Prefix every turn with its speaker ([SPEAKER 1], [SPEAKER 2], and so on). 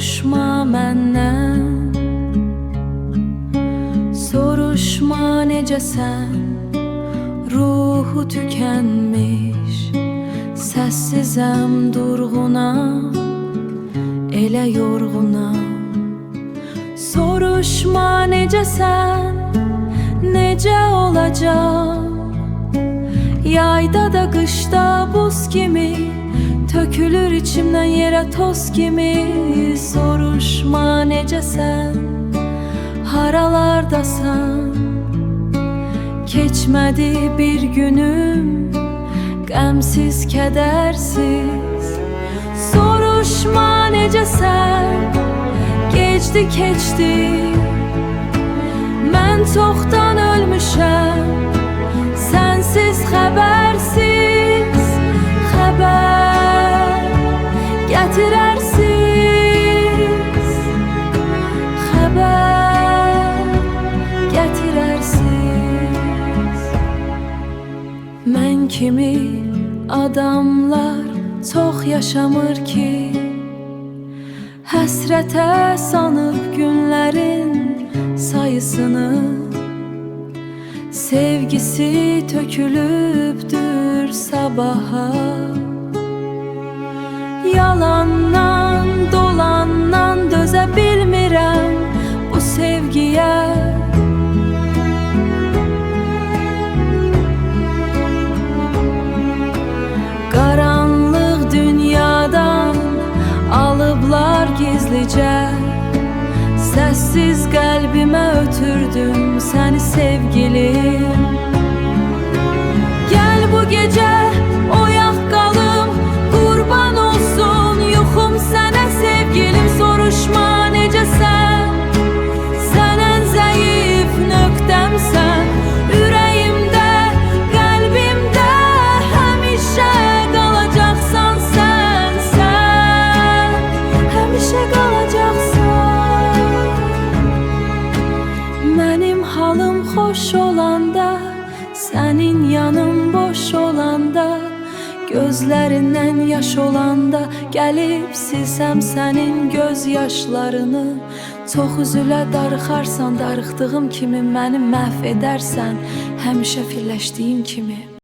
[SPEAKER 1] Soruşma məndən, soruşma necəsən. Ruhu tükənmiş, səssizəm durğunam, elə yorğunam. Soruşma necəsən, necə olacaq? Yayda da qışda buz kimi, tökülür içimdən yerə toz kimi. Soruşma necəsən, haralardasan? Keçmədi bir günüm, qəmsiz, kədərsiz. Soruşma necəsən, gecdi keçdi. Mən çoxdan ölmüşəm, sənsiz xəbərsiz. Xəbər gətirərsiz, xəbər gətirərsiz. Mən kimi adamlar çox yaşamır ki, həsrətə sanıb günlərin sayısını. Sevgisi tökülübdür sabaha. Yalandan, dolandan dözə bilmirəm bu sevgiyə. Qaranlıq dünyadan alıblar gizlicə. Səssiz qəlbimə ötürdüm səni sevgilim. Gəl bu gecə oyaq qalım, qurban olsun yuxum sənə sevgilim. Soruşma necəsən, sən ən zəif nöqtəmsən. Ürəyimdə, qəlbimdə həmişə qalacaqsan sən, sən həmişə qalacaqsan. Mənim halım xoş olanda, sənin yanım boş olanda, gözlərindən yaş olanda, gəlib silsəm sənin göz yaşlarını. Çox üzülə darıxarsan, darıxdığım kimi məni məhv edərsən, həmişə filləşdiyim kimi.